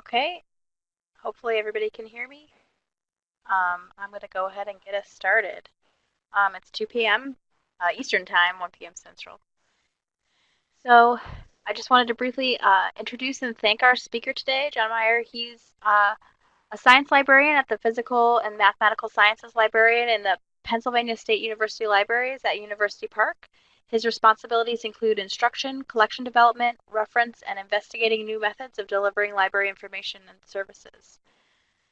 Okay, hopefully everybody can hear me. I'm going to go ahead and get us started. It's 2 p.m. Eastern Time, 1 p.m. Central. So I just wanted to briefly introduce and thank our speaker today, John Meyer. He's a science librarian at the Physical and Mathematical Sciences Librarian in the Pennsylvania State University Libraries at University Park. His responsibilities include instruction, collection development, reference, and investigating new methods of delivering library information and services.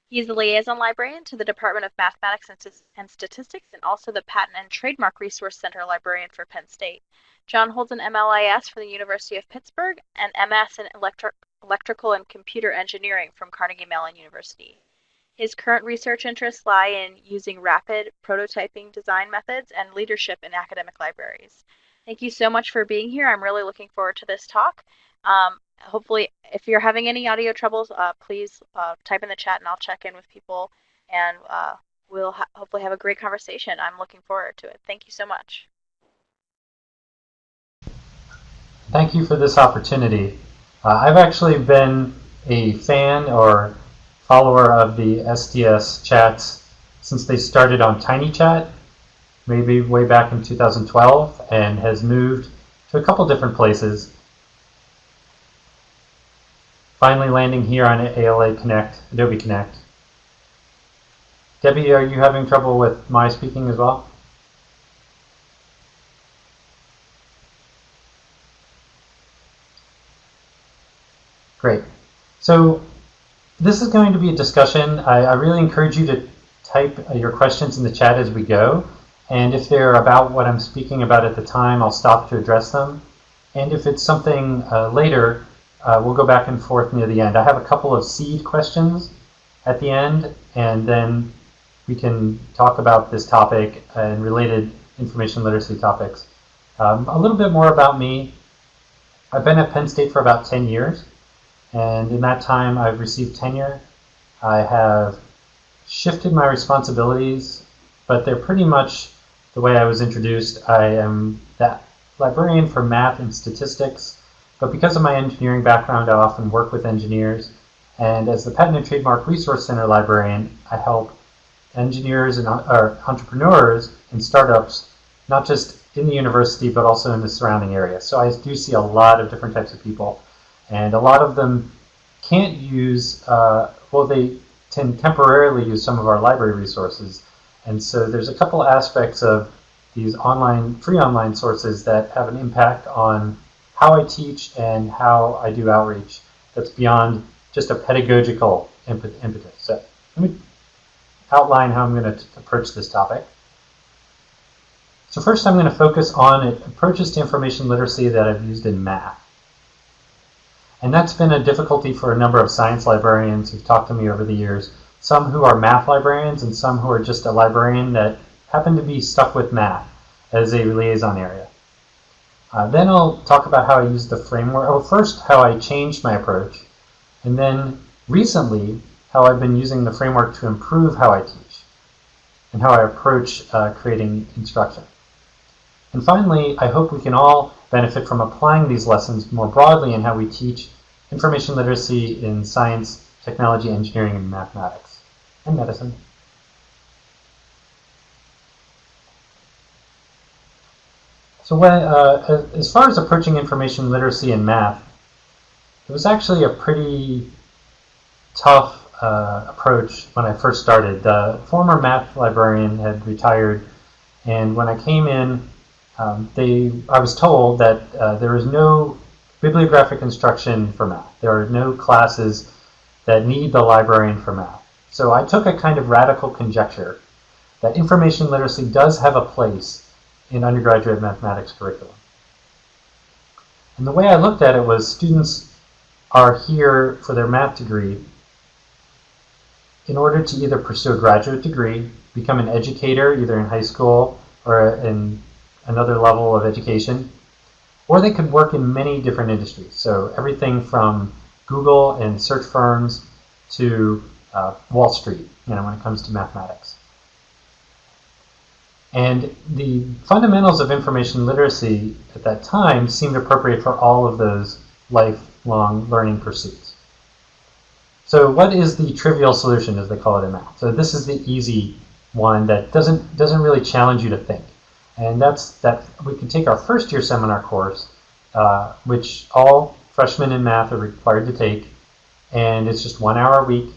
He is the liaison librarian to the Department of Mathematics and Statistics and also the Patent and Trademark Resource Center librarian for Penn State. John holds an MLIS from the University of Pittsburgh and MS in Electrical and Computer Engineering from Carnegie Mellon University. His current research interests lie in using rapid prototyping design methods and leadership in academic libraries. Thank you so much for being here. I'm really looking forward to this talk. Hopefully, if you're having any audio troubles, please type in the chat and I'll check in with people, and we'll hopefully have a great conversation. I'm looking forward to it. Thank you so much. Thank you for this opportunity. I've actually been a fan or follower of the STS chats since they started on TinyChat, maybe way back in 2012, and has moved to a couple different places. Finally landing here on ALA Connect, Adobe Connect. Debbie, are you having trouble with my speaking as well? Great. So this is going to be a discussion. I really encourage you to type your questions in the chat as we go. And if they're about what I'm speaking about at the time, I'll stop to address them. And if it's something later, we'll go back and forth near the end. I have a couple of seed questions at the end, and then we can talk about this topic and related information literacy topics. A little bit more about me. I've been at Penn State for about 10 years, and in that time I've received tenure. I have shifted my responsibilities, but they're pretty much the way I was introduced. I am that librarian for math and statistics, but because of my engineering background, I often work with engineers. And as the Patent and Trademark Resource Center librarian, I help engineers and entrepreneurs and startups, not just in the university, but also in the surrounding area. So I do see a lot of different types of people. And a lot of them can't use, well, they can temporarily use some of our library resources. And so there's a couple aspects of these free online sources that have an impact on how I teach and how I do outreach that's beyond just a pedagogical impetus. So let me outline how I'm going to approach this topic. So first I'm going to focus on approaches to information literacy that I've used in math. And that's been a difficulty for a number of science librarians who've talked to me over the years, some who are math librarians and some who are just a librarian that happen to be stuck with math as a liaison area. Then I'll talk about how I use the framework. Well, first, how I changed my approach, and then recently, how I've been using the framework to improve how I teach and how I approach creating instruction. And finally, I hope we can all benefit from applying these lessons more broadly in how we teach information literacy in science, technology, engineering, and mathematics, and medicine. So as far as approaching information literacy in math, it was actually a pretty tough approach when I first started. The former math librarian had retired, and when I came in, I was told that there is no bibliographic instruction for math. There are no classes that need the librarian for math. So I took a kind of radical conjecture that information literacy does have a place in undergraduate mathematics curriculum. And the way I looked at it was students are here for their math degree in order to either pursue a graduate degree, become an educator either in high school or in another level of education, or they could work in many different industries. So everything from Google and search firms to Wall Street, when it comes to mathematics. And the fundamentals of information literacy at that time seemed appropriate for all of those lifelong learning pursuits. So what is the trivial solution, as they call it in math? So this is the easy one that doesn't really challenge you to think. And that's that we can take our first year seminar course, which all freshmen in math are required to take, and it's just 1 hour a week,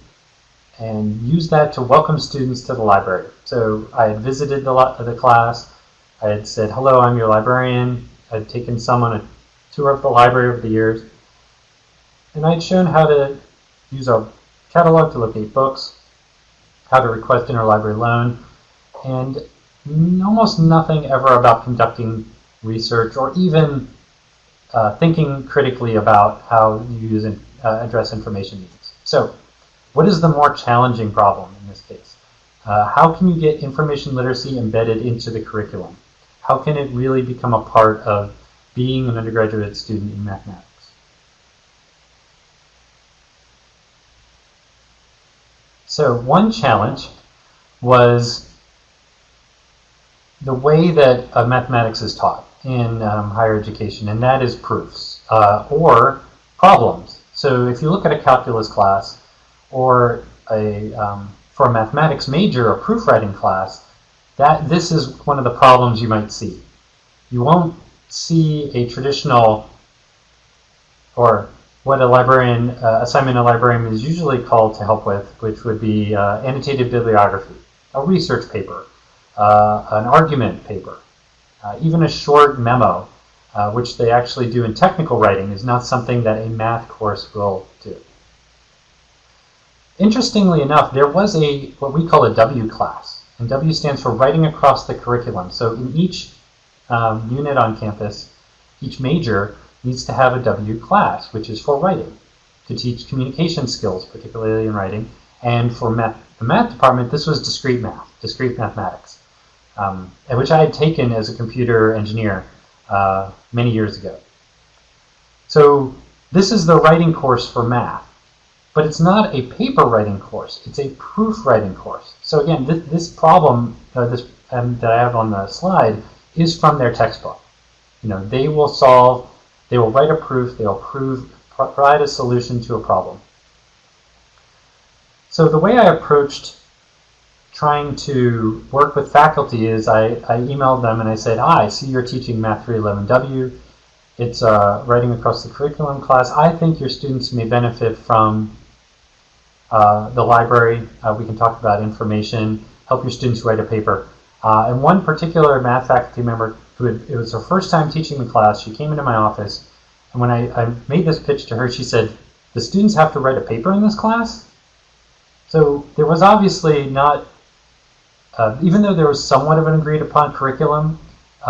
and use that to welcome students to the library. So I had visited the class, I had said, hello, I'm your librarian. I'd taken some on a tour of the library over the years, and I'd shown how to use our catalog to locate books, how to request interlibrary loan, and almost nothing ever about conducting research or even thinking critically about how you use and address information needs. So what is the more challenging problem in this case? How can you get information literacy embedded into the curriculum? How can it really become a part of being an undergraduate student in mathematics? So one challenge was the way that mathematics is taught in higher education, and that is proofs or problems. So if you look at a calculus class or for a mathematics major, a proof writing class, this is one of the problems you might see. You won't see a traditional, or what a librarian, assignment a librarian is usually called to help with, which would be annotated bibliography, a research paper, an argument paper, even a short memo, which they actually do in technical writing, is not something that a math course will do. Interestingly enough, there was what we call a W class, and W stands for writing across the curriculum. So in each unit on campus, each major needs to have a W class, which is for writing, to teach communication skills, particularly in writing. And for the math department, this was discrete math, discrete mathematics, which I had taken as a computer engineer many years ago. So this is the writing course for math, but it's not a paper writing course, it's a proof writing course. So again, this problem that I have on the slide is from their textbook. They will write a proof, they'll provide a solution to a problem. So the way I approached trying to work with faculty is I emailed them and I said, I see you're teaching Math 311W. It's writing across the curriculum class. I think your students may benefit from the library. We can talk about information, help your students write a paper. And one particular math faculty member, it was her first time teaching the class, she came into my office, and when I made this pitch to her, she said, the students have to write a paper in this class? So there was obviously not, even though there was somewhat of an agreed upon curriculum,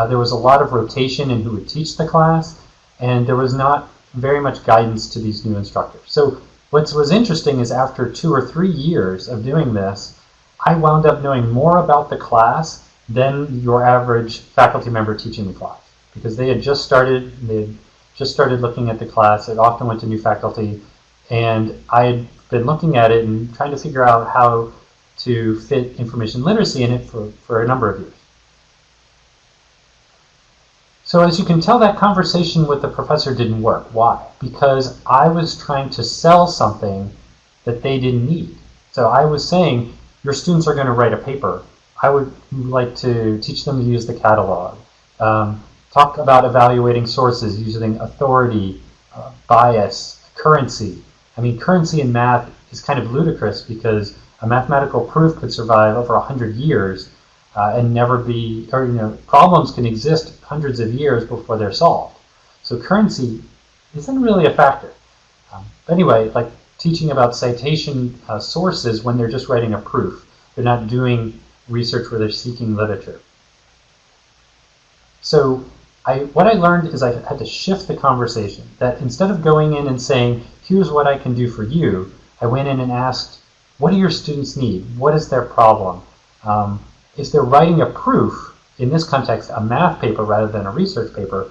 there was a lot of rotation in who would teach the class, and there was not very much guidance to these new instructors. So what was interesting is after 2 or 3 years of doing this, I wound up knowing more about the class than your average faculty member teaching the class, because they had just started looking at the class. It often went to new faculty, and I had been looking at it and trying to figure out how to fit information literacy in it for a number of years. So as you can tell, that conversation with the professor didn't work. Why? Because I was trying to sell something that they didn't need. So I was saying, your students are going to write a paper. I would like to teach them to use the catalog. Talk about evaluating sources using authority, bias, currency. I mean, currency in math is kind of ludicrous because a mathematical proof could survive over 100 years and never be, or problems can exist hundreds of years before they're solved. So currency isn't really a factor. But anyway, like teaching about citation sources when they're just writing a proof. They're not doing research where they're seeking literature. So what I learned is I had to shift the conversation. That instead of going in and saying, here's what I can do for you, I went in and asked, what do your students need? What is their problem? If they're writing a proof, in this context, a math paper rather than a research paper,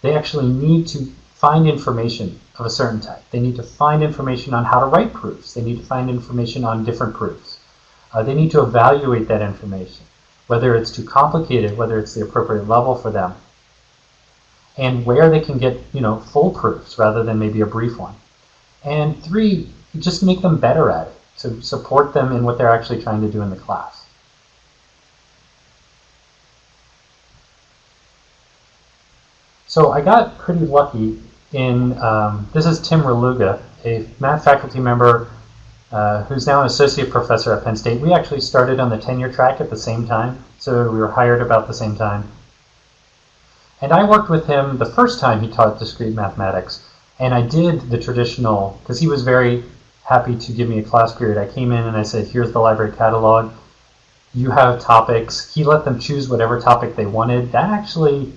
they actually need to find information of a certain type. They need to find information on how to write proofs. They need to find information on different proofs. They need to evaluate that information, whether it's too complicated, whether it's the appropriate level for them, and where they can get full proofs rather than maybe a brief one. And 3, just make them better at it, to support them in what they're actually trying to do in the class. So I got pretty lucky in, this is Tim Reluga, a math faculty member who's now an associate professor at Penn State. We actually started on the tenure track at the same time, so we were hired about the same time. And I worked with him the first time he taught discrete mathematics, and I did the traditional, because he was very happy to give me a class period. I came in and I said, here's the library catalog, you have topics. He let them choose whatever topic they wanted. That actually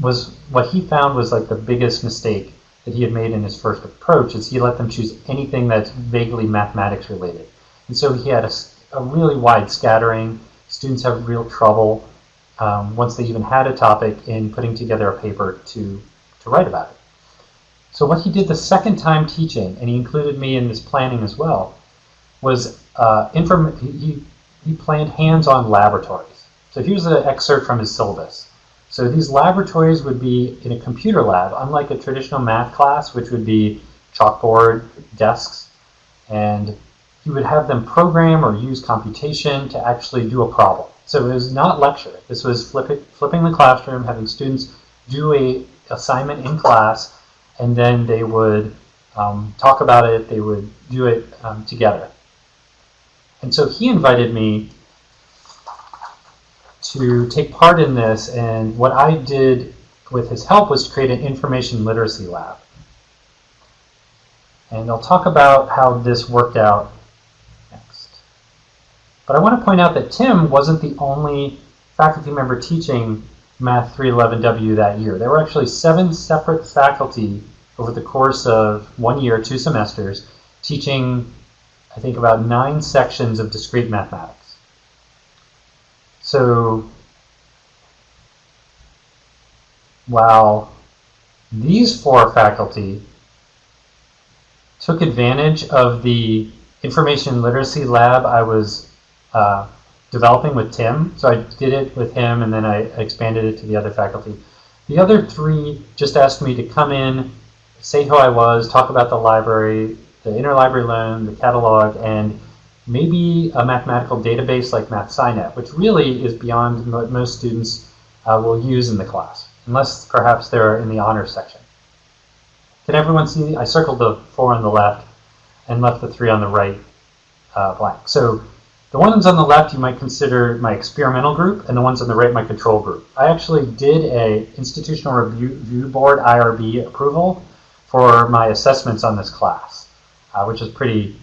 was what he found was like the biggest mistake that he had made in his first approach, is he let them choose anything that's vaguely mathematics related. And so he had a really wide scattering. Students have real trouble once they even had a topic in putting together a paper to write about it. So what he did the second time teaching, and he included me in this planning as well, was he planned hands-on laboratories. So here's an excerpt from his syllabus. So these laboratories would be in a computer lab, unlike a traditional math class, which would be chalkboard, desks, and he would have them program or use computation to actually do a problem. So it was not lecture. This was flipping the classroom, having students do a assignment in class, and then they would talk about it, they would do it together. And so he invited me to take part in this, and what I did with his help was to create an information literacy lab. And I'll talk about how this worked out next. But I want to point out that Tim wasn't the only faculty member teaching Math 311W that year. There were actually 7 separate faculty over the course of 1 year, 2 semesters, teaching, I think, about 9 sections of discrete mathematics. So while these 4 faculty took advantage of the information literacy lab I was developing with Tim, so I did it with him and then I expanded it to the other faculty. The other 3 just asked me to come in, say who I was, talk about the library, the interlibrary loan, the catalog, and maybe a mathematical database like MathSciNet, which really is beyond what most students will use in the class, unless perhaps they're in the honors section. Can everyone see? I circled the 4 on the left and left the 3 on the right blank. So the ones on the left you might consider my experimental group, and the ones on the right my control group. I actually did a Institutional Review Board IRB approval for my assessments on this class, which is pretty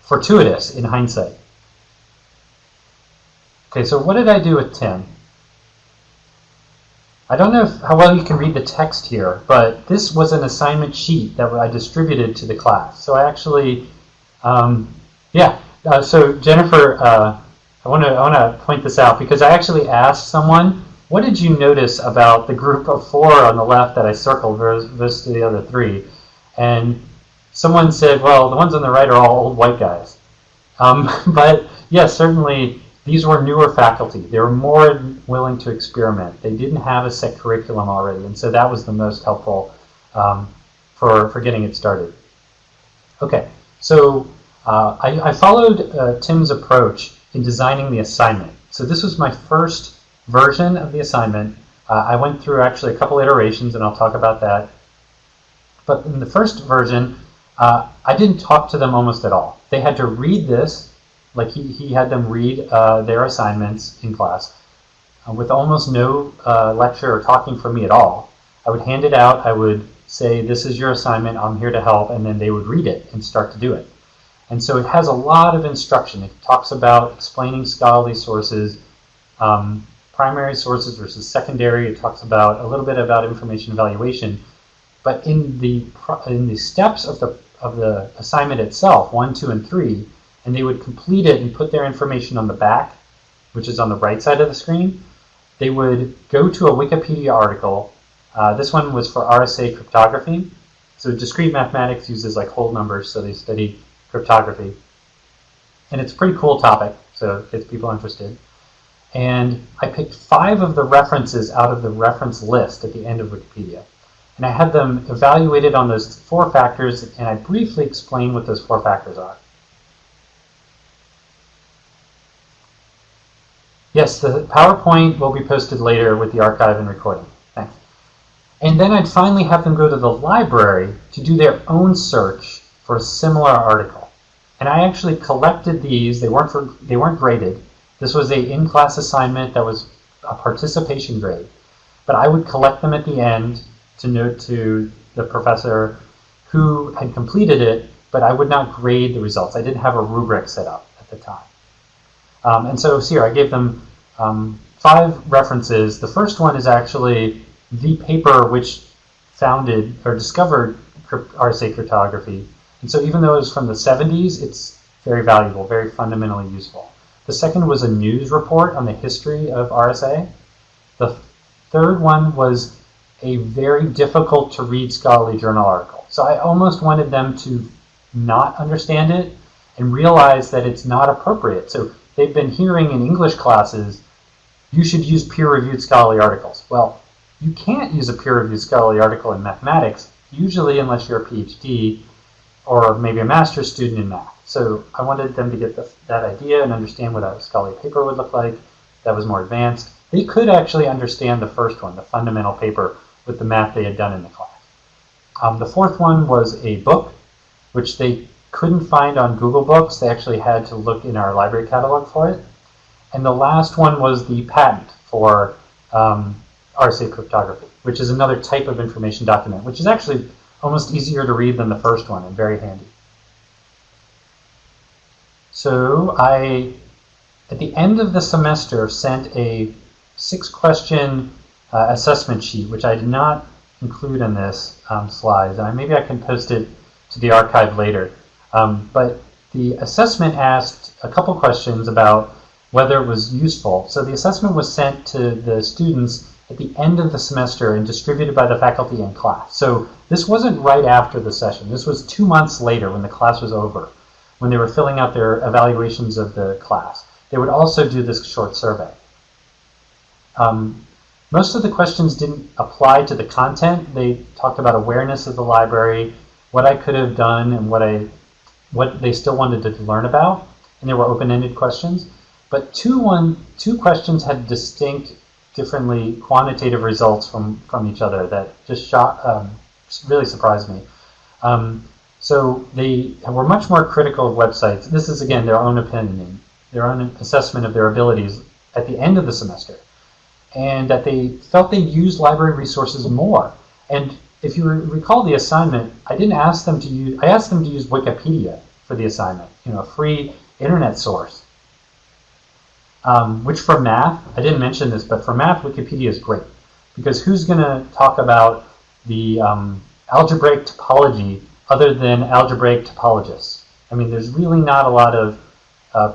fortuitous in hindsight. Okay, so what did I do with Tim? I don't know how well you can read the text here, but this was an assignment sheet that I distributed to the class. So I actually, so Jennifer, I want to point this out because I actually asked someone, what did you notice about the group of 4 on the left that I circled versus the other 3? And someone said, well, the ones on the right are all old white guys. But yes, certainly these were newer faculty. They were more willing to experiment. They didn't have a set curriculum already, and so that was the most helpful for getting it started. Okay, so I followed Tim's approach in designing the assignment. So this was my first version of the assignment. I went through actually a couple iterations, and I'll talk about that. But in the first version, I didn't talk to them almost at all. They had to read this, like he had them read their assignments in class with almost no lecture or talking from me at all. I would hand it out, I would say, this is your assignment, I'm here to help, and then they would read it and start to do it. And so it has a lot of instruction. It talks about explaining scholarly sources, primary sources versus secondary. It talks about a little bit about information evaluation. But in the steps of the assignment itself, 1, 2, and 3, and they would complete it and put their information on the back, which is on the right side of the screen, they would go to a Wikipedia article. This one was for RSA cryptography. So discrete mathematics uses like whole numbers, so they study cryptography. And it's a pretty cool topic, so it gets people interested. And I picked 5 of the references out of the reference list at the end of Wikipedia. And I had them evaluated on those 4 factors, and I briefly explained what those 4 factors are. Yes, the PowerPoint will be posted later with the archive and recording. Thanks. And then I'd finally have them go to the library to do their own search for a similar article. And I actually collected these. They weren't graded. This was a in-class assignment that was a participation grade. But I would collect them at the end to note to the professor who had completed it, but I would not grade the results. I didn't have a rubric set up at the time. And so here I gave them 5 references. The first one is actually the paper which founded or discovered RSA cryptography. And so even though it was from the 70s, it's very valuable, very fundamentally useful. The second was a news report on the history of RSA. The third one was a very difficult to read scholarly journal article. So I almost wanted them to not understand it and realize that it's not appropriate. So they've been hearing in English classes, you should use peer-reviewed scholarly articles. Well, you can't use a peer-reviewed scholarly article in mathematics, usually unless you're a PhD or maybe a master's student in math. So I wanted them to get that idea and understand what a scholarly paper would look like that was more advanced. They could actually understand the first one, the fundamental paper, with the math they had done in the class. The fourth one was a book, which they couldn't find on Google Books. They actually had to look in our library catalog for it. And the last one was the patent for RSA cryptography, which is another type of information document, which is actually almost easier to read than the first one and very handy. So I, at the end of the semester, sent a 6-question assessment sheet, which I did not include in this slide. Maybe I can post it to the archive later. But the assessment asked a couple questions about whether it was useful. So the assessment was sent to the students at the end of the semester and distributed by the faculty in class. So this wasn't right after the session. This was 2 months later when the class was over, when they were filling out their evaluations of the class. They would also do this short survey. Most of the questions didn't apply to the content. They talked about awareness of the library, what I could have done, and what they still wanted to learn about, and they were open-ended questions. But two questions had distinct, differently quantitative results from each other that just really surprised me. So they were much more critical of websites. This is, again, their own opinion, their own assessment of their abilities at the end of the semester, and that they felt they used library resources more. And if you recall the assignment, I asked them to use Wikipedia for the assignment, a free internet source. Which for math, I didn't mention this, but for math, Wikipedia is great. Because who's going to talk about the algebraic topology other than algebraic topologists? I mean, there's really not a lot of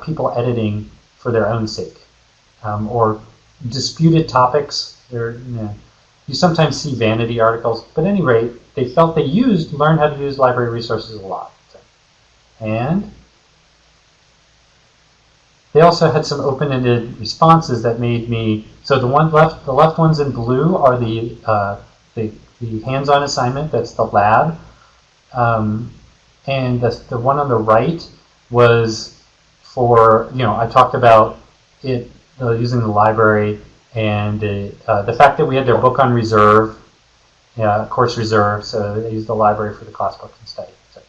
people editing for their own sake. Or disputed topics. You sometimes see vanity articles, but at any rate, they felt they learned how to use library resources a lot. And they also had some open-ended responses that made me, so the left ones in blue are the hands-on assignment, that's the lab. And the one on the right was for, I talked about it using the library and the fact that we had their book on reserve, course reserve, so they used the library for the class books and study. So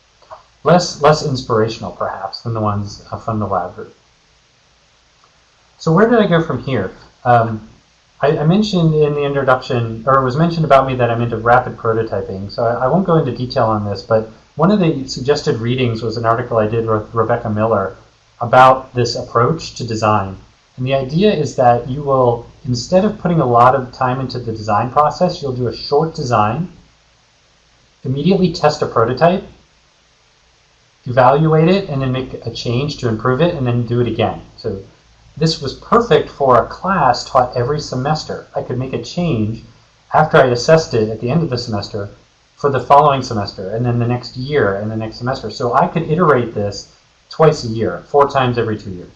less inspirational, perhaps, than the ones from the lab group. So where did I go from here? I mentioned in the introduction, or it was mentioned about me that I'm into rapid prototyping, so I won't go into detail on this, but one of the suggested readings was an article I did with Rebecca Miller about this approach to design. And the idea is that you will, instead of putting a lot of time into the design process, you'll do a short design, immediately test a prototype, evaluate it, and then make a change to improve it, and then do it again. So this was perfect for a class taught every semester. I could make a change after I assessed it at the end of the semester for the following semester, and then the next year, and the next semester. So I could iterate this twice a year, 4 times every 2 years.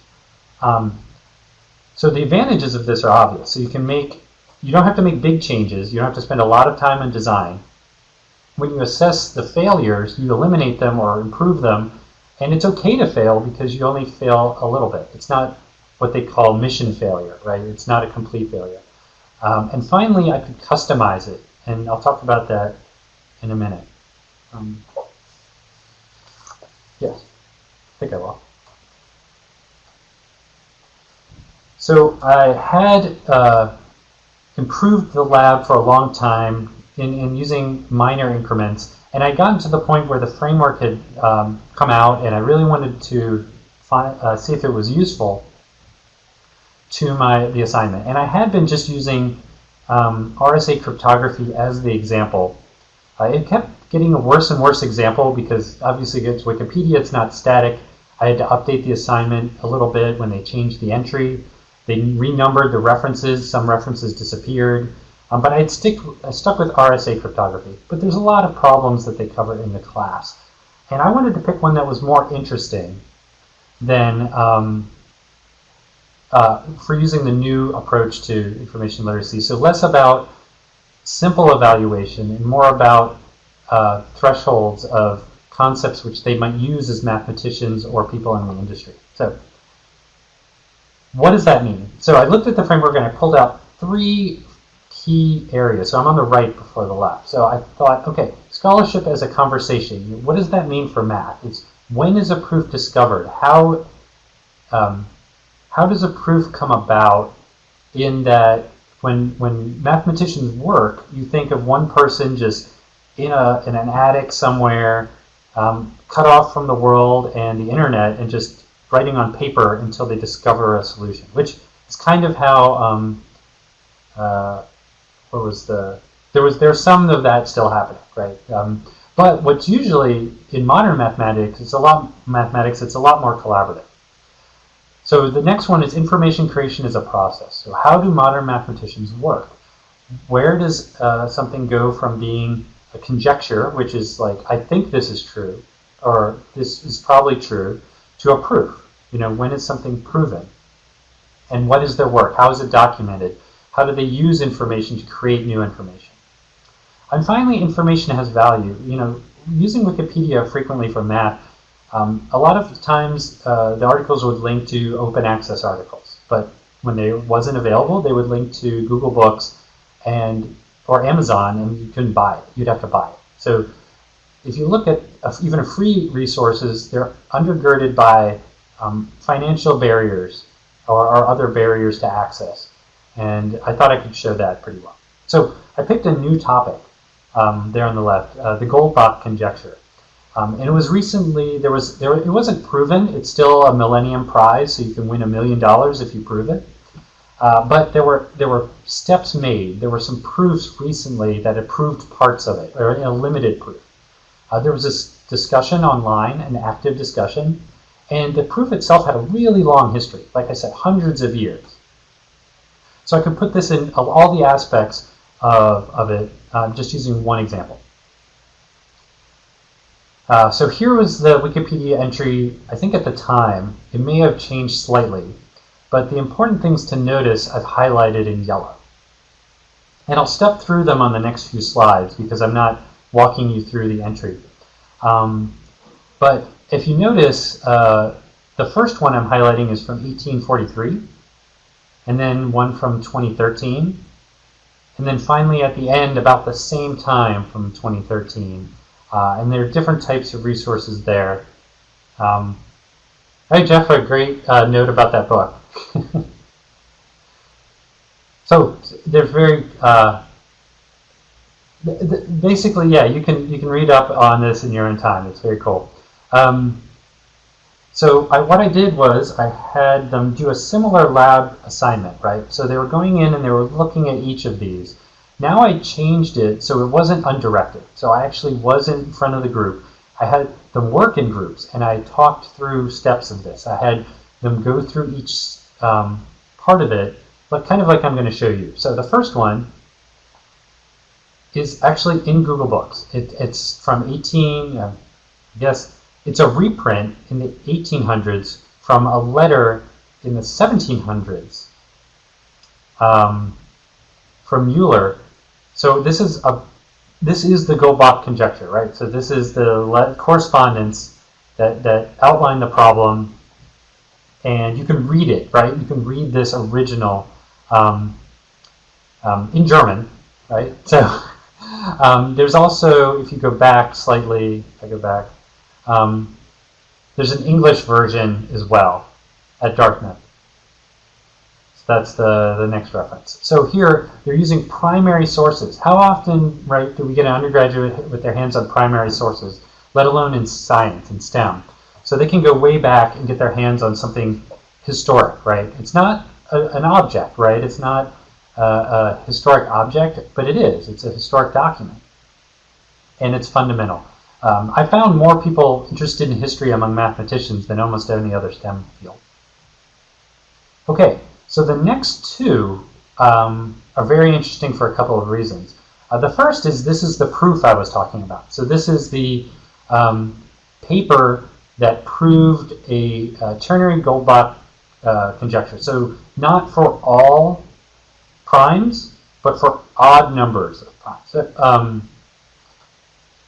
So the advantages of this are obvious. So you don't have to make big changes. You don't have to spend a lot of time on design. when you assess the failures, you eliminate them or improve them, and it's okay to fail because you only fail a little bit. It's not what they call mission failure, right? It's not a complete failure. And finally, I could customize it, and I'll talk about that in a minute. Yes, I think I will. So I had improved the lab for a long time in using minor increments, and I'd gotten to the point where the framework had come out, and I really wanted to see if it was useful to the assignment. And I had been just using RSA cryptography as the example. It kept getting a worse and worse example because obviously it's Wikipedia, it's not static. I had to update the assignment a little bit when they changed the entry. They renumbered the references, some references disappeared. But I stuck with RSA cryptography. But there's a lot of problems that they cover in the class. And I wanted to pick one that was more interesting than for using the new approach to information literacy. So less about simple evaluation and more about thresholds of concepts which they might use as mathematicians or people in the industry. So what does that mean? So I looked at the framework and I pulled out 3 key areas. So I'm on the right before the left. So I thought, okay, scholarship as a conversation. What does that mean for math? It's when is a proof discovered? How does a proof come about in that when mathematicians work, you think of one person just in an attic somewhere, cut off from the world and the internet and just writing on paper until they discover a solution, which is kind of how there's some of that still happening, right? But what's usually in modern mathematics, it's a lot more collaborative. So the next one is information creation as a process. So how do modern mathematicians work? Where does something go from being a conjecture, which is like, I think this is true, or this is probably true, to a proof? When is something proven? And what is their work? How is it documented? How do they use information to create new information? And finally, information has value. Using Wikipedia frequently for math, a lot of times the articles would link to open access articles, but when they wasn't available, they would link to Google Books or Amazon, and you couldn't buy it. You'd have to buy it. So if you look at even free resources, they're undergirded by financial barriers or other barriers to access. And I thought I could show that pretty well. So I picked a new topic there on the left, the Goldbach conjecture. And it was recently, it wasn't proven. It's still a Millennium Prize, so you can win $1 million if you prove it. But there were steps made. There were some proofs recently that had proved parts of it, or a limited proof. There was this discussion online, an active discussion, and the proof itself had a really long history. Like I said, hundreds of years. So I could put this in all the aspects of it, just using one example. So here was the Wikipedia entry. I think at the time, it may have changed slightly, but the important things to notice I've highlighted in yellow. And I'll step through them on the next few slides because I'm not walking you through the entry. But if you notice, the first one I'm highlighting is from 1843, and then one from 2013, and then finally at the end, about the same time from 2013. And there are different types of resources there. Hey, Jeff, a great note about that book. So they're very basically, yeah. You can read up on this in your own time. It's very cool. So what I did was I had them do a similar lab assignment, right? So they were going in and they were looking at each of these. Now I changed it so it wasn't undirected. So I actually was in front of the group. I had them work in groups, and I talked through steps of this. I had them go through each part of it, but kind of like I'm going to show you. So the first one is actually in Google Books. It's from it's a reprint in the 1800s from a letter in the 1700s from Euler. So this is this is the Goldbach conjecture, right? So this is the correspondence that outline the problem, and you can read it, right? You can read this original in German, right? So there's also, if you go back slightly, if I go back, there's an English version as well at Dartmouth. So that's the next reference. So here, they're using primary sources. How often, right, do we get an undergraduate with their hands on primary sources, let alone in science and STEM? So they can go way back and get their hands on something historic, right? It's not an object, right? It's not a historic object, but it is. It's a historic document, and it's fundamental. I found more people interested in history among mathematicians than almost any other STEM field. Okay, so the next two are very interesting for a couple of reasons. The first is this is the proof I was talking about. So this is the paper that proved a Ternary-Goldbach conjecture. So not for all primes, but for odd numbers of primes. So,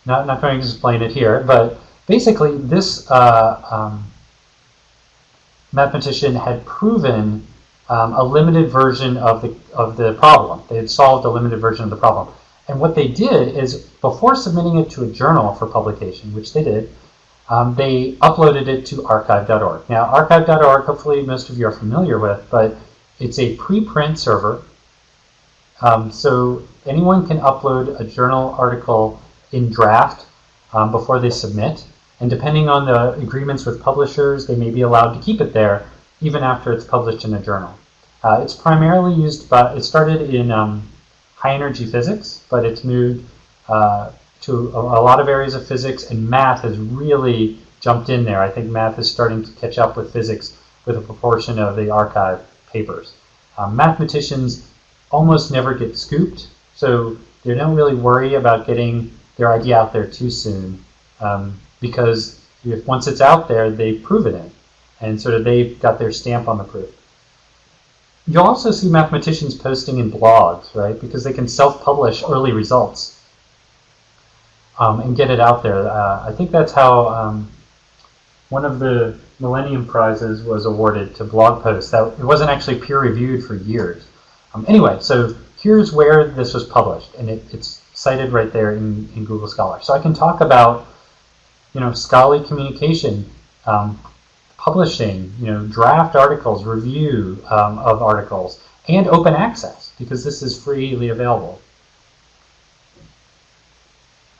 not going to explain it here, but basically this mathematician had proven a limited version of the problem. They had solved a limited version of the problem. And what they did is, before submitting it to a journal for publication, which they did, they uploaded it to archive.org. Now, archive.org, hopefully most of you are familiar with, but it's a preprint server. So anyone can upload a journal article in draft before they submit. And depending on the agreements with publishers, they may be allowed to keep it there even after it's published in a journal. It's primarily used by, it started in high energy physics, but it's moved to a lot of areas of physics, and math has really jumped in there. I think math is starting to catch up with physics with a proportion of the archive papers. Mathematicians almost never get scooped, so they don't really worry about getting their idea out there too soon, because once it's out there, they've proven it, and sort of they've got their stamp on the proof. You'll also see mathematicians posting in blogs, right, because they can self-publish early results and get it out there. I think that's how one of the Millennium Prizes was awarded to blog posts. That it wasn't actually peer-reviewed for years. Anyway, so here's where this was published, and it's cited right there in Google Scholar. So I can talk about, scholarly communication, publishing, draft articles, review of articles, and open access, because this is freely available.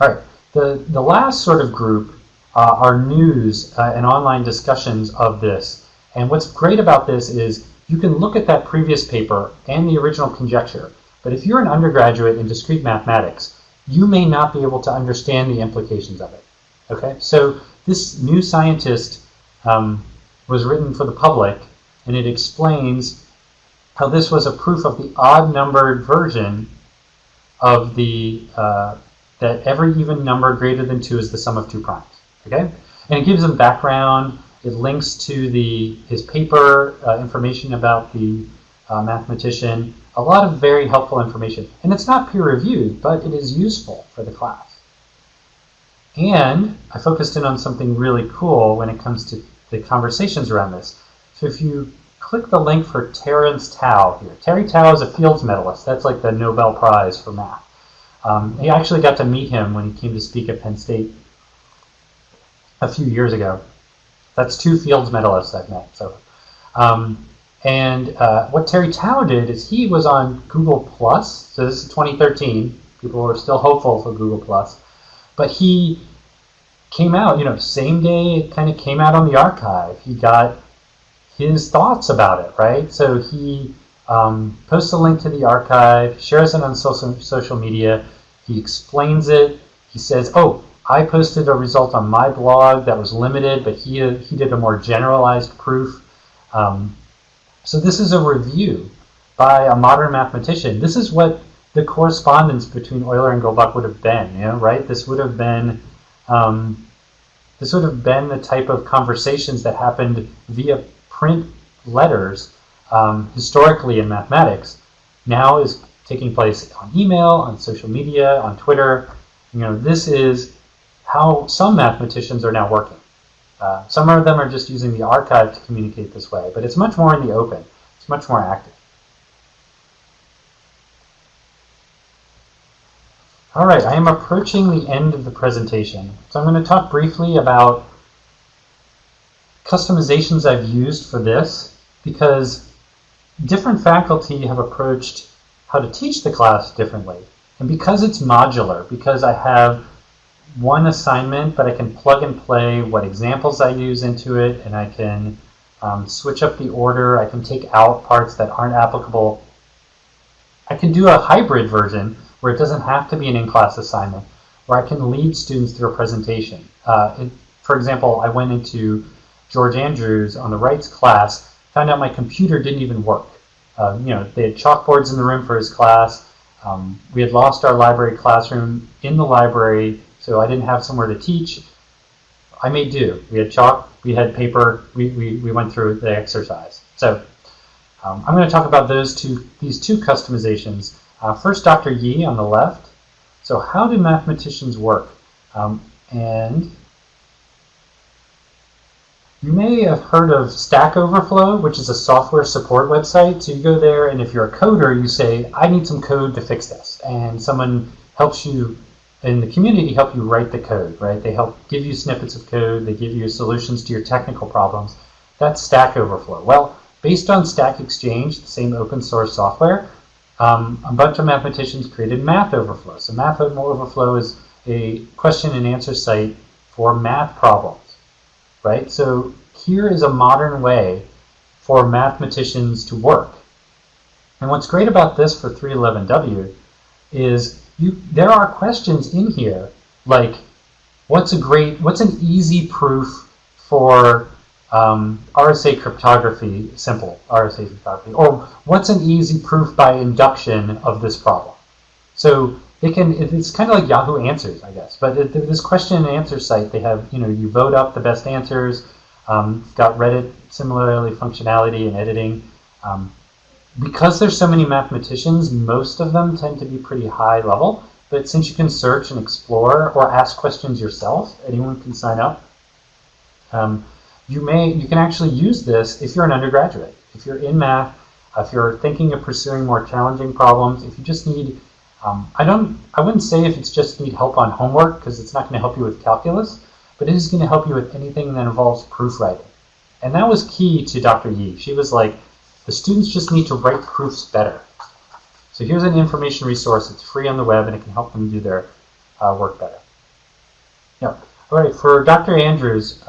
All right, the last sort of group are news and online discussions of this. And what's great about this is you can look at that previous paper and the original conjecture, but if you're an undergraduate in discrete mathematics, you may not be able to understand the implications of it. Okay, so this New Scientist was written for the public, and it explains how this was a proof of the odd-numbered version of the that every even number greater than 2 is the sum of 2 primes. Okay, and it gives them background. It links to his paper, information about the mathematician, a lot of very helpful information. And it's not peer-reviewed, but it is useful for the class. And I focused in on something really cool when it comes to the conversations around this. So if you click the link for Terence Tao here. Terry Tao is a Fields Medalist. That's like the Nobel Prize for math. I actually got to meet him when he came to speak at Penn State a few years ago. That's 2 Fields Medalists I've met. So, what Terry Tao did is he was on Google+. So this is 2013. People were still hopeful for Google+. But he came out, same day it kind of came out on the archive. He got his thoughts about it, right? So he posts a link to the archive, shares it on social media. He explains it. He says, oh, I posted a result on my blog that was limited, but he did a more generalized proof. So this is a review by a modern mathematician. This is what the correspondence between Euler and Goldbach would have been, right? This would have been the type of conversations that happened via print letters historically in mathematics. Now is taking place on email, on social media, on Twitter. This is how some mathematicians are now working. Some of them are just using the archive to communicate this way, but it's much more in the open. It's much more active. All right, I am approaching the end of the presentation. So I'm going to talk briefly about customizations I've used for this, because different faculty have approached how to teach the class differently. And because it's modular, because I have one assignment, but I can plug and play what examples I use into it, and I can switch up the order, I can take out parts that aren't applicable. I can do a hybrid version where it doesn't have to be an in-class assignment, where I can lead students through a presentation. For example, I went into George Andrews on the rights class, found out my computer didn't even work. They had chalkboards in the room for his class. We had lost our library classroom in the library, so I didn't have somewhere to teach. I made do. We had chalk, we had paper, we went through the exercise. So I'm going to talk about these two customizations. First, Dr. Yi on the left. So how do mathematicians work? And you may have heard of Stack Overflow, which is a software support website. So you go there, and if you're a coder, you say, I need some code to fix this. And someone helps you in the community, help you write the code, right? They help give you snippets of code. They give you solutions to your technical problems. That's Stack Overflow. Well, based on Stack Exchange, the same open source software, a bunch of mathematicians created Math Overflow. So Math Overflow is a question and answer site for math problems, right? So here is a modern way for mathematicians to work. And what's great about this for 311W is there are questions in here like, what's an easy proof for RSA cryptography, simple RSA cryptography, or what's an easy proof by induction of this problem? So it's kind of like Yahoo Answers, I guess, but this question and answer site, they have, you vote up the best answers, got Reddit similarly functionality and editing. Because there's so many mathematicians, most of them tend to be pretty high level, but since you can search and explore or ask questions yourself, anyone can sign up. You can actually use this if you're an undergraduate. If you're in math, if you're thinking of pursuing more challenging problems, if you just need, I wouldn't say if it's just need help on homework, because it's not going to help you with calculus, but it is going to help you with anything that involves proofwriting. And that was key to Dr. Yi. She was like, the students just need to write proofs better. So here's an information resource. It's free on the web, and it can help them do their work better. Yeah. All right, for Dr. Andrews,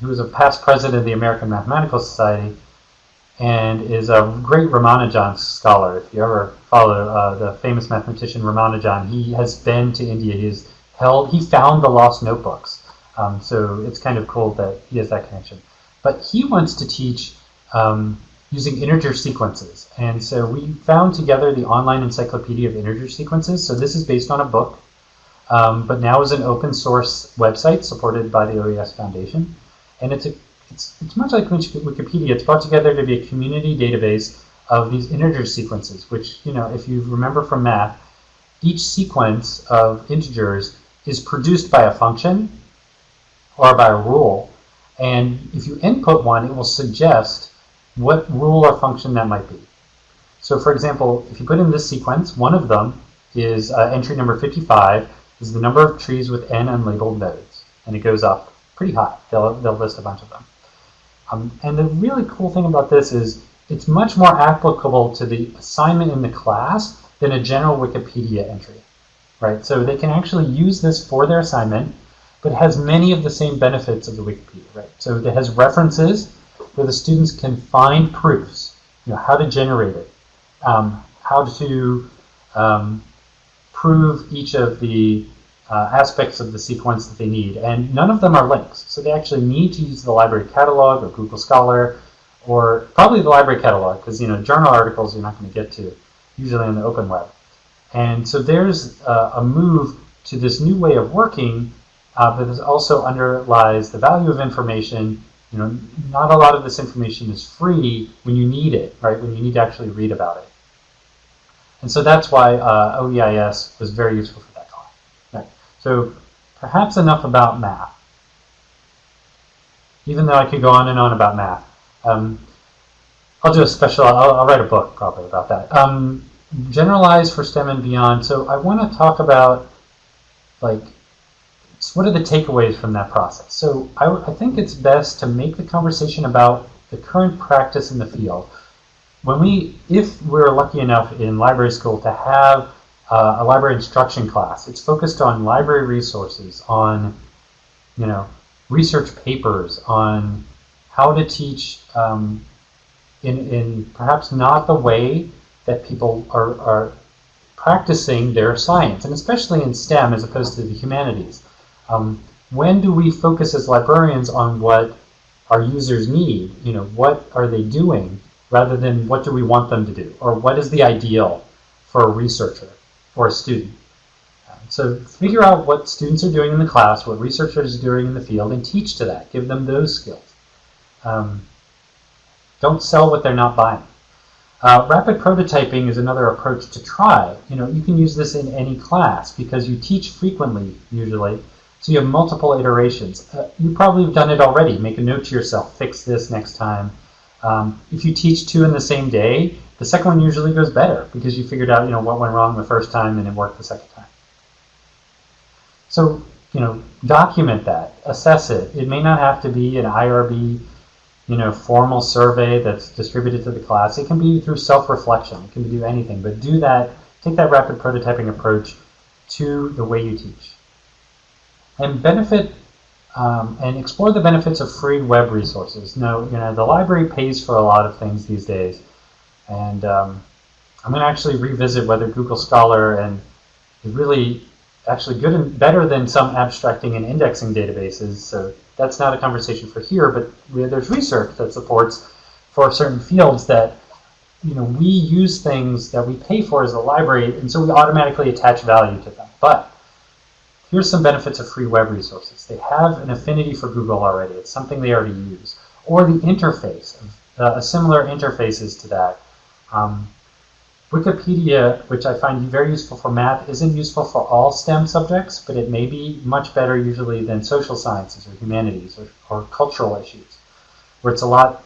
who is a past president of the American Mathematical Society and is a great Ramanujan scholar. If you ever follow the famous mathematician Ramanujan, he has been to India. He found the lost notebooks. So it's kind of cool that he has that connection. But he wants to teach using integer sequences. And so we found together the online encyclopedia of integer sequences. So this is based on a book, but now is an open source website supported by the OES Foundation. And it's much like Wikipedia. It's brought together to be a community database of these integer sequences, which, if you remember from math, each sequence of integers is produced by a function or by a rule. And if you input one, it will suggest what rule or function that might be. So for example, if you put in this sequence, one of them is entry number 55, is the number of trees with n unlabeled nodes. And it goes up pretty high. They'll list a bunch of them. And the really cool thing about this is it's much more applicable to the assignment in the class than a general Wikipedia entry, right? So they can actually use this for their assignment, but it has many of the same benefits of the Wikipedia, right? So it has references where the students can find proofs, how to generate it, how to prove each of the aspects of the sequence that they need. And none of them are links. So they actually need to use the library catalog or Google Scholar, or probably the library catalog, because journal articles you're not going to get to, usually on the open web. And so there's a move to this new way of working, but this also underlies the value of information. Not a lot of this information is free when you need it, right? When you need to actually read about it. And so that's why OEIS was very useful for that class. Right. So perhaps enough about math, even though I could go on and on about math. I'll do a special, I'll write a book probably about that. Generalize for STEM and beyond. So I want to talk about, like, what are the takeaways from that process? So I think it's best to make the conversation about the current practice in the field. If we're lucky enough in library school to have a library instruction class, it's focused on library resources, on research papers, on how to teach in perhaps not the way that people are practicing their science, and especially in STEM as opposed to the humanities. When do we focus as librarians on what our users need? What are they doing, rather than what do we want them to do, or what is the ideal for a researcher or a student? So figure out what students are doing in the class, what researchers are doing in the field, and teach to that. Give them those skills. Don't sell what they're not buying. Rapid prototyping is another approach to try. You can use this in any class because you teach frequently, usually, so you have multiple iterations. You probably have done it already. Make a note to yourself, fix this next time. If you teach 2 in the same day, the second one usually goes better because you figured out what went wrong the first time and it worked the second time. So, document that, assess it. It may not have to be an IRB, formal survey that's distributed to the class. It can be through self-reflection. It can do anything, but do that. Take that rapid prototyping approach to the way you teach, and and explore the benefits of free web resources. Now, the library pays for a lot of things these days, and I'm going to actually revisit whether Google Scholar is really actually good and better than some abstracting and indexing databases. So that's not a conversation for here, but there's research that supports for certain fields that we use things that we pay for as a library, and so we automatically attach value to them. But here's some benefits of free web resources. They have an affinity for Google already. It's something they already use. Or the interface, similar interfaces to that. Wikipedia, which I find very useful for math, isn't useful for all STEM subjects, but it may be much better usually than social sciences or humanities or cultural issues, where it's a lot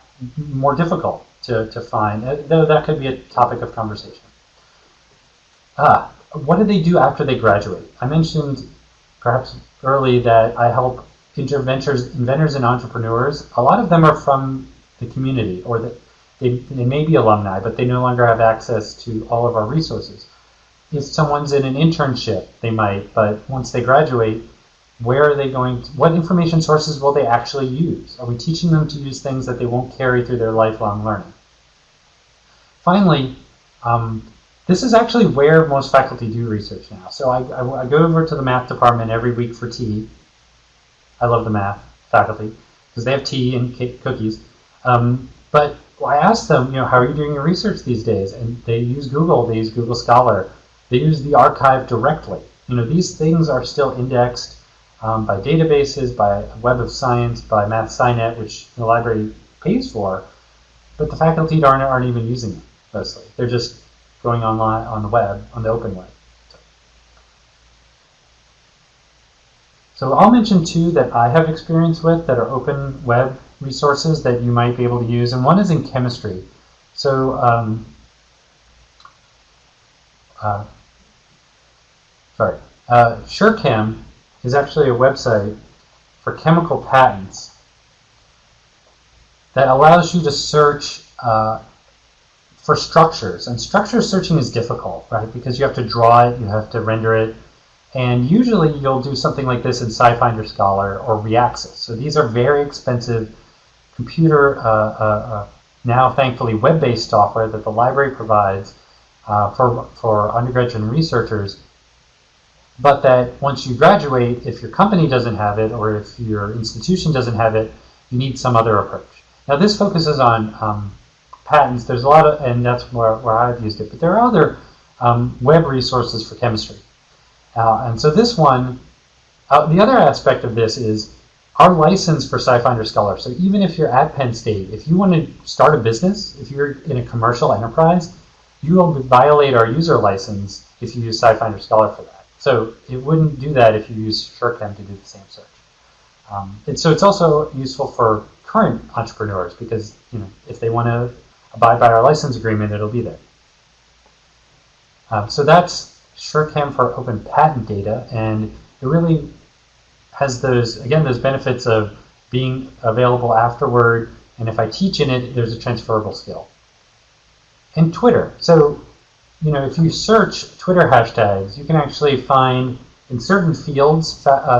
more difficult to find, though that could be a topic of conversation. What do they do after they graduate? I mentioned perhaps early that I help inventors and entrepreneurs. A lot of them are from the community, or they may be alumni, but they no longer have access to all of our resources. If someone's in an internship, they might, but once they graduate, where are they going to, what information sources will they actually use? Are we teaching them to use things that they won't carry through their lifelong learning? Finally, this is actually where most faculty do research now. So I go over to the math department every week for tea. I love the math faculty because they have tea and cookies. But I ask them, how are you doing your research these days? And they use Google, they use Google Scholar, they use the archive directly. These things are still indexed by databases, by Web of Science, by MathSciNet, which the library pays for, but the faculty aren't even using it mostly. They're just going online on the web, on the open web. So I'll mention 2 that I have experience with that are open web resources that you might be able to use, and one is in chemistry. So SureChem is actually a website for chemical patents that allows you to search for structures, and structure searching is difficult, right? Because you have to draw it, you have to render it, and usually you'll do something like this in SciFinder Scholar or Reaxys. So these are very expensive computer, now thankfully web-based software that the library provides for undergraduate researchers, but that once you graduate, if your company doesn't have it or if your institution doesn't have it, you need some other approach. Now this focuses on patents. There's a lot of, and that's where I've used it, but there are other web resources for chemistry. And so this one, the other aspect of this is our license for SciFinder Scholar. So even if you're at Penn State, if you want to start a business, if you're in a commercial enterprise, you will violate our user license if you use SciFinder Scholar for that. So it wouldn't do that if you use SureChem to do the same search. And so it's also useful for current entrepreneurs because if they want to abide by our license agreement, it'll be there. So that's SureChem for open patent data, and it really has those benefits of being available afterward, and if I teach in it, there's a transferable skill. And Twitter. So, if you search Twitter hashtags, you can actually find in certain fields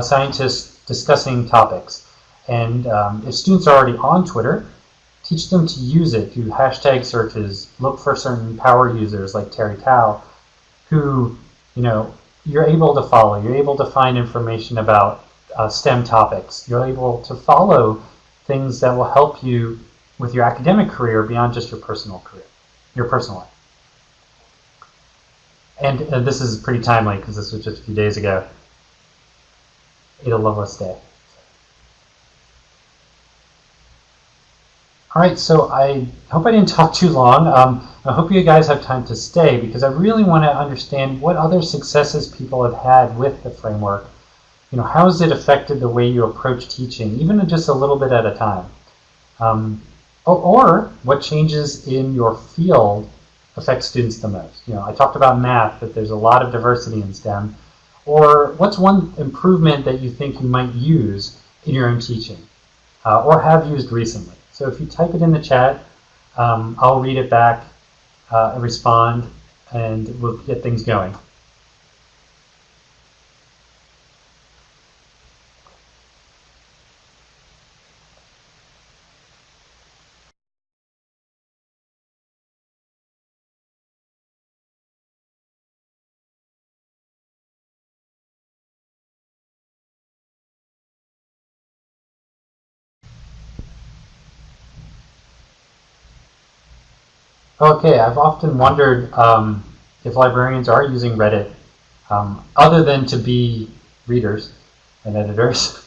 scientists discussing topics. And if students are already on Twitter, teach them to use it, do hashtag searches, look for certain power users like Terry Tao, who, you're able to follow. You're able to find information about STEM topics. You're able to follow things that will help you with your academic career beyond just your personal career, your personal life. And this is pretty timely because this was just a few days ago. Ada Lovelace Day. All right, so I hope I didn't talk too long. I hope you guys have time to stay because I really want to understand what other successes people have had with the framework. How has it affected the way you approach teaching, even just a little bit at a time? Or what changes in your field affect students the most? I talked about math, that there's a lot of diversity in STEM. Or what's one improvement that you think you might use in your own teaching or have used recently? So if you type it in the chat, I'll read it back and respond, and we'll get things going. Okay, I've often wondered if librarians are using Reddit other than to be readers and editors.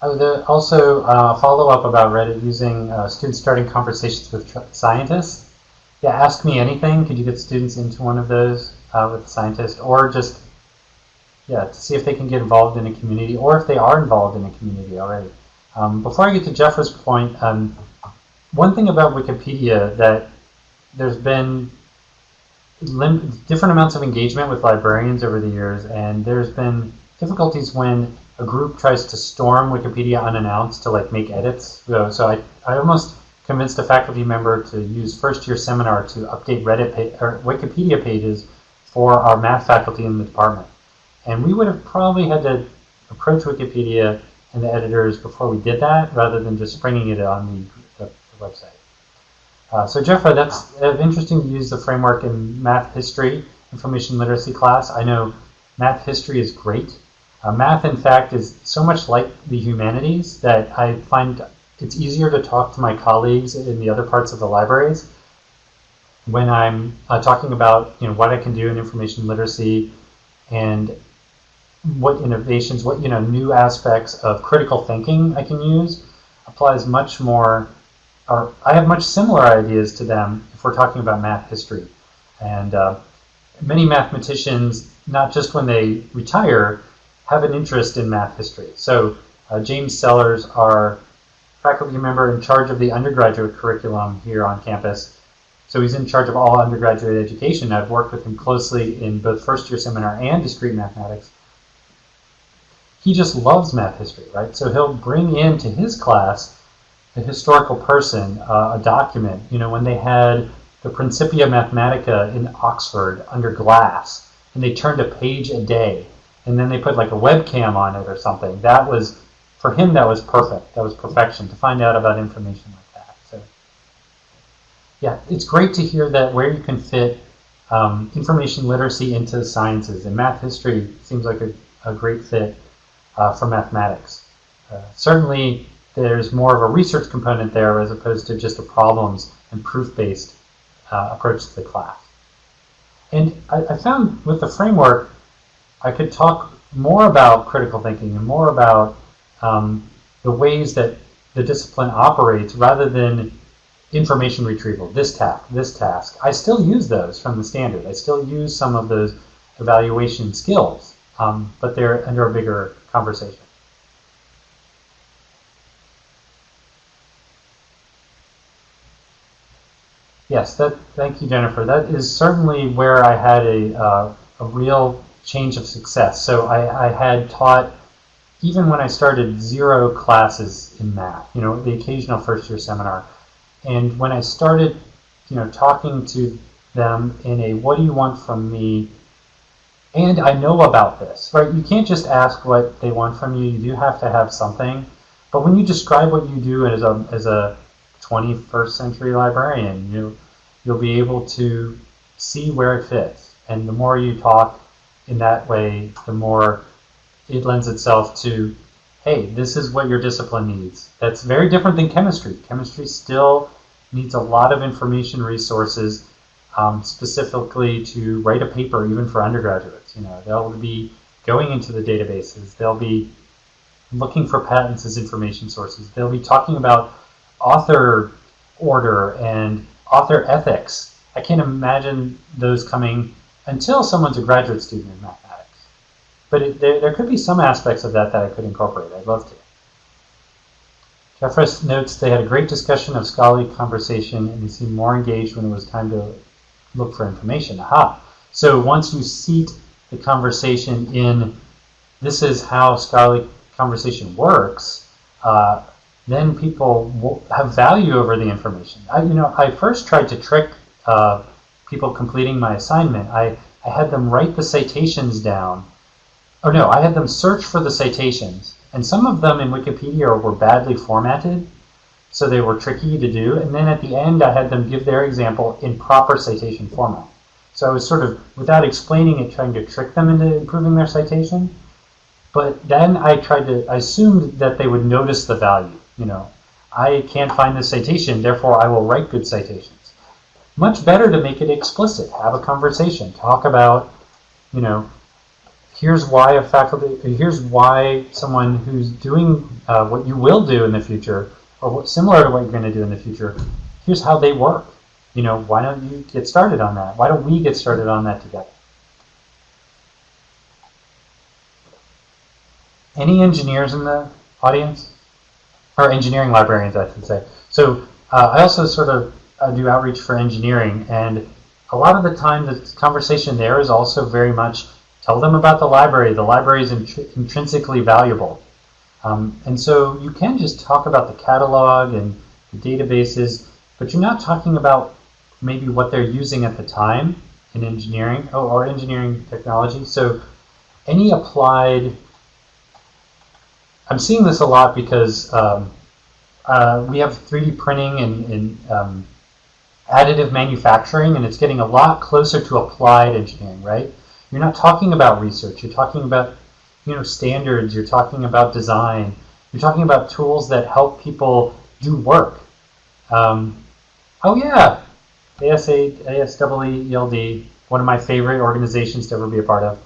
Also, follow up about Reddit using students starting conversations with scientists. Yeah, ask me anything. Could you get students into one of those with a scientist, or just to see if they can get involved in a community, or if they are involved in a community already. Before I get to Jeffrey's point, one thing about Wikipedia that there's been different amounts of engagement with librarians over the years, and there's been difficulties when a group tries to storm Wikipedia unannounced to make edits. So I almost convinced a faculty member to use first-year seminar to update Reddit or Wikipedia pages for our math faculty in the department. And we would have probably had to approach Wikipedia and the editors before we did that, rather than just springing it on the website. So Jeffrey, that's interesting to use the framework in math history, information literacy class. I know math history is great. Math, in fact, is so much like the humanities that I find it's easier to talk to my colleagues in the other parts of the libraries when I'm talking about what I can do in information literacy and what innovations, what new aspects of critical thinking I can use. Applies much more, or I have much similar ideas to them if we're talking about math history. And many mathematicians, not just when they retire, have an interest in math history. So James Sellers, our faculty member in charge of the undergraduate curriculum here on campus, so he's in charge of all undergraduate education. I've worked with him closely in both first-year seminar and discrete mathematics. He just loves math history, right? So he'll bring into his class a historical person, a document. When they had the Principia Mathematica in Oxford under glass, and they turned a page a day, and then they put a webcam on it or something. That was, for him, that was perfect. That was perfection, to find out about information like that. So, Yeah, it's great to hear that where you can fit information literacy into the sciences. And math history seems like a great fit for mathematics. Certainly, there's more of a research component there as opposed to just a problems and proof-based approach to the class. And I found with the framework, I could talk more about critical thinking and more about the ways that the discipline operates rather than information retrieval, this task, this task. I still use those from the standard. I still use some of those evaluation skills, but they're under a bigger conversation. Yes, thank you, Jennifer. That is certainly where I had a real change of success. So I had taught, even when I started, 0 classes in math, the occasional first year seminar. And when I started, talking to them in a, what do you want from me? And I know about this, right? You can't just ask what they want from you. You do have to have something. But when you describe what you do as a 21st century librarian, you'll be able to see where it fits. And the more you talk in that way, the more it lends itself to, hey, this is what your discipline needs. That's very different than chemistry. Chemistry still needs a lot of information resources, specifically to write a paper, even for undergraduates. They'll be going into the databases. They'll be looking for patents as information sources. They'll be talking about author order and author ethics. I can't imagine those coming until someone's a graduate student in mathematics. But there could be some aspects of that I could incorporate. I'd love to. Jeffress notes they had a great discussion of scholarly conversation and they seemed more engaged when it was time to look for information. Aha! So once you seat the conversation in, this is how scholarly conversation works, then people will have value over the information. I first tried to trick people completing my assignment. I had them write the citations down. Or no, I had them search for the citations. And some of them in Wikipedia were badly formatted, so they were tricky to do. And then at the end, I had them give their example in proper citation format. So I was sort of, without explaining it, trying to trick them into improving their citation. But then I assumed that they would notice the value. I can't find the citation, therefore I will write good citations. Much better to make it explicit, have a conversation, talk about, here's why here's why someone who's doing what you will do in the future, or similar to what you're going to do in the future, here's how they work. Why don't you get started on that? Why don't we get started on that together? Any engineers in the audience? Or engineering librarians, I should say. So I also sort of do outreach for engineering, and a lot of the time the conversation there is also very much, tell them about the library. The library is intrinsically valuable. And so you can just talk about the catalog and the databases, but you're not talking about maybe what they're using at the time in engineering or engineering technology. So any applied, I'm seeing this a lot because we have 3D printing and additive manufacturing, and it's getting a lot closer to applied engineering, right? You're not talking about research. You're talking about, standards. You're talking about design. You're talking about tools that help people do work. Oh yeah, ASEELD, one of my favorite organizations to ever be a part of.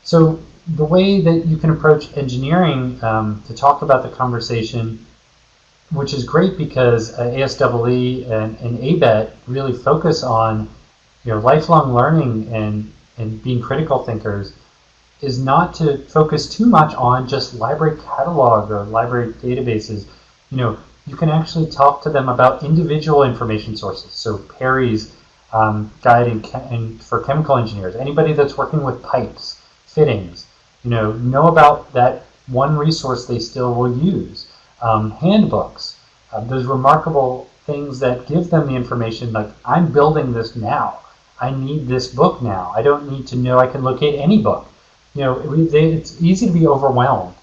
So the way that you can approach engineering to talk about the conversation, which is great because ASEE and ABET really focus on lifelong learning and being critical thinkers, is not to focus too much on just library catalog or library databases. You can actually talk to them about individual information sources. So Perry's guide and for chemical engineers, anybody that's working with pipes, fittings, know about that one resource they still will use. Handbooks, those remarkable things that give them the information, like, I'm building this now. I need this book now. I don't need to know. I can locate any book. It's easy to be overwhelmed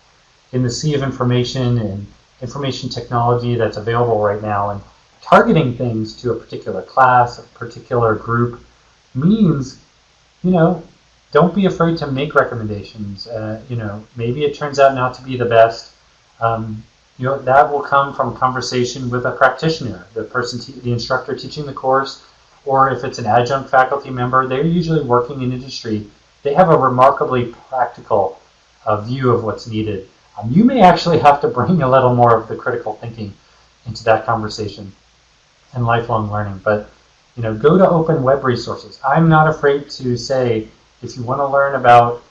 in the sea of information and information technology that's available right now. targeting things to a particular class, a particular group, means, don't be afraid to make recommendations. Maybe it turns out not to be the best. Um, that will come from conversation with a practitioner, the person, the instructor teaching the course, or if it's an adjunct faculty member, they're usually working in industry. They have a remarkably practical view of what's needed. You may actually have to bring a little more of the critical thinking into that conversation and lifelong learning. But go to open web resources. I'm not afraid to say, if you want to learn about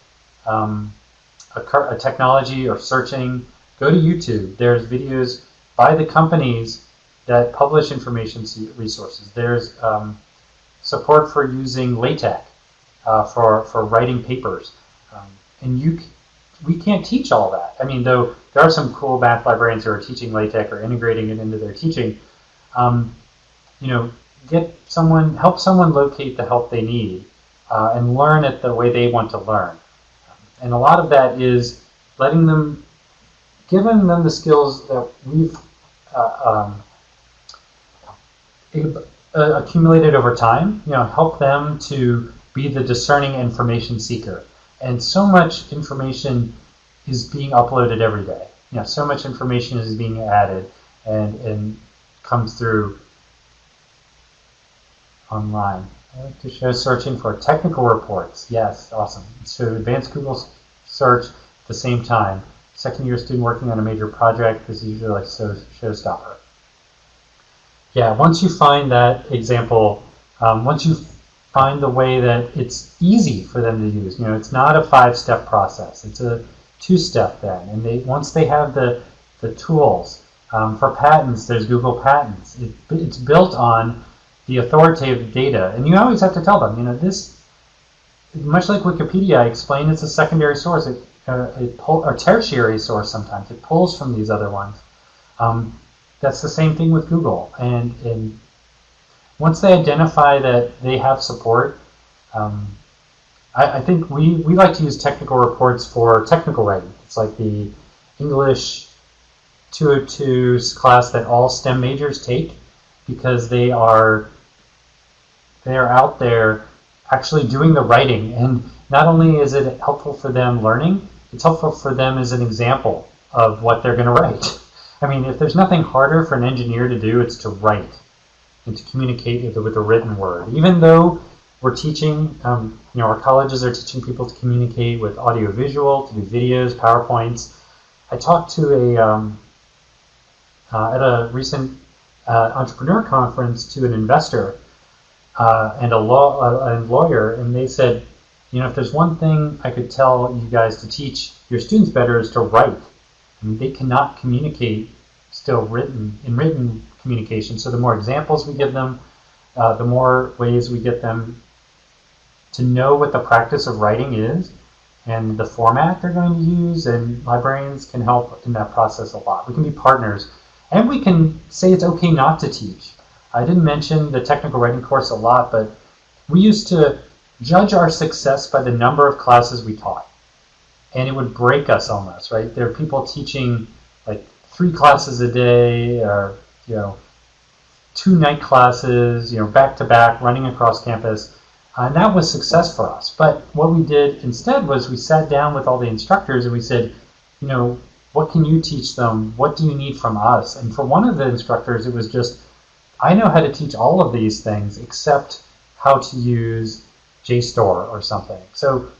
a technology or searching, go to YouTube. There's videos by the companies that publish information resources. There's support for using LaTeX for writing papers. And we can't teach all that. I mean, though there are some cool math librarians who are teaching LaTeX or integrating it into their teaching. Help someone locate the help they need and learn it the way they want to learn. And a lot of that is giving them the skills that we've accumulated over time. Help them to be the discerning information seeker. And so much information is being uploaded every day. So much information is being added and comes through online. I like to show searching for technical reports. Yes, awesome. So advanced Google search at the same time. Second year student working on a major project, this is usually like showstopper. Yeah, once you find that example, once you find the way that it's easy for them to use, it's not a 5-step process, it's a 2-step then. And once they have the tools, for patents, there's Google Patents. It's built on the authoritative data, and you always have to tell them, this, much like Wikipedia, I explain it's a secondary source, or tertiary source sometimes. It pulls from these other ones. That's the same thing with Google. And once they identify that they have support, I think we like to use technical reports for technical writing. It's like the English 202 class that all STEM majors take, because they are out there actually doing the writing. And not only is it helpful for them learning, it's helpful for them as an example of what they're going to write. I mean, if there's nothing harder for an engineer to do, it's to write and to communicate with the written word. Even though we're teaching, our colleges are teaching people to communicate with audio-visual, to do videos, PowerPoints. I talked to at a recent entrepreneur conference to an investor and a lawyer, and they said, if there's one thing I could tell you guys to teach your students better is to write. I mean, they cannot communicate still in written communication. So the more examples we give them, the more ways we get them to know what the practice of writing is and the format they're going to use, and librarians can help in that process a lot. We can be partners, and we can say it's okay not to teach. I didn't mention the technical writing course a lot, but we used to judge our success by the number of classes we taught. And it would break us almost, right? There are people teaching like 3 classes a day, or 2 night classes, back to back, running across campus. And that was success for us. But what we did instead was we sat down with all the instructors and we said, what can you teach them? What do you need from us? And for one of the instructors, it was just, I know how to teach all of these things except how to use JSTOR or something. So,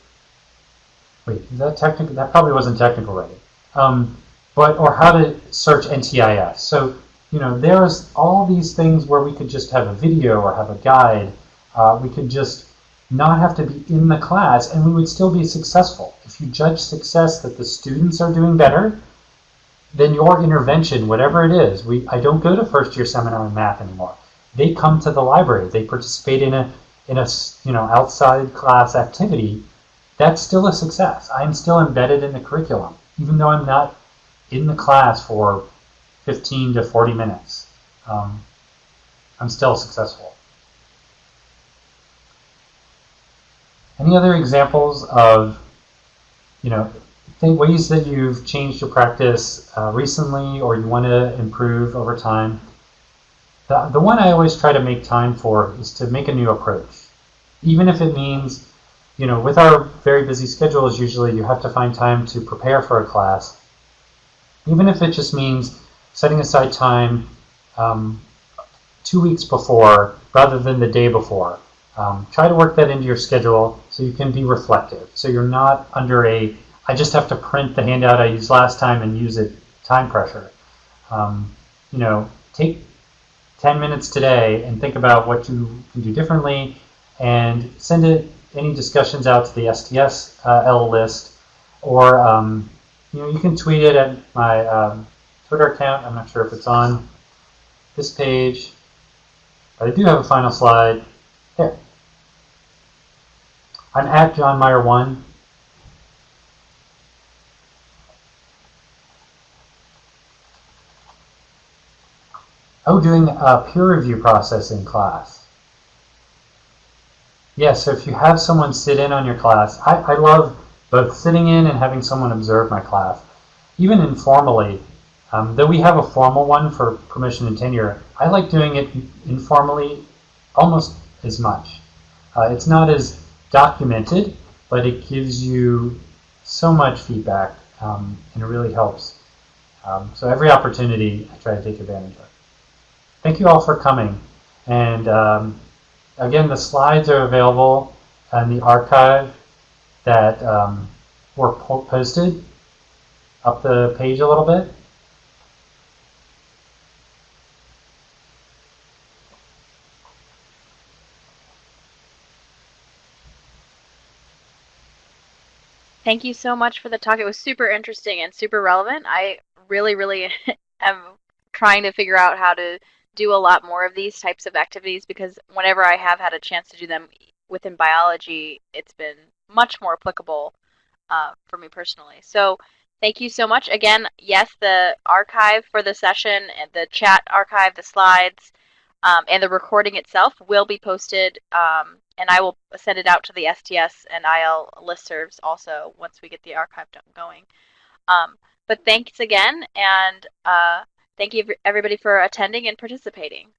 wait, is that technical? That probably wasn't technical writing. Or how to search NTIS. So, there's all these things where we could just have a video or have a guide. We could just not have to be in the class, and we would still be successful. If you judge success that the students are doing better, then your intervention, whatever it is, I don't go to first-year seminar in math anymore. They come to the library. They participate in a outside class activity. That's still a success. I'm still embedded in the curriculum, even though I'm not in the class for 15 to 40 minutes. I'm still successful. Any other examples of, ways that you've changed your practice recently or you want to improve over time? The one I always try to make time for is to make a new approach. Even if it means, with our very busy schedules, usually you have to find time to prepare for a class. Even if it just means setting aside time um, 2 weeks before rather than the day before. Try to work that into your schedule so you can be reflective. So you're not under I just have to print the handout I used last time and use it time pressure. Um, take 10 minutes today and think about what you can do differently and send any discussions out to the STS list, or you can tweet it at my Twitter account. I'm not sure if it's on this page, but I do have a final slide. There. I'm at John Meyer 1. Oh, doing a peer review process in class. Yeah, so if you have someone sit in on your class, I love both sitting in and having someone observe my class. Even informally, though we have a formal one for promotion and tenure, I like doing it informally almost as much. It's not as documented, but it gives you so much feedback, and it really helps. So every opportunity I try to take advantage of. Thank you all for coming. And again, the slides are available in the archive that were posted up the page a little bit. Thank you so much for the talk. It was super interesting and super relevant. I really, really am trying to figure out how to do a lot more of these types of activities because whenever I have had a chance to do them within biology, it's been much more applicable for me personally. So thank you so much. Again, yes, the archive for the session and the chat archive, the slides, and the recording itself will be posted, and I will send it out to the STS and IL listservs also once we get the archive going. But thanks again, and thank you everybody for attending and participating.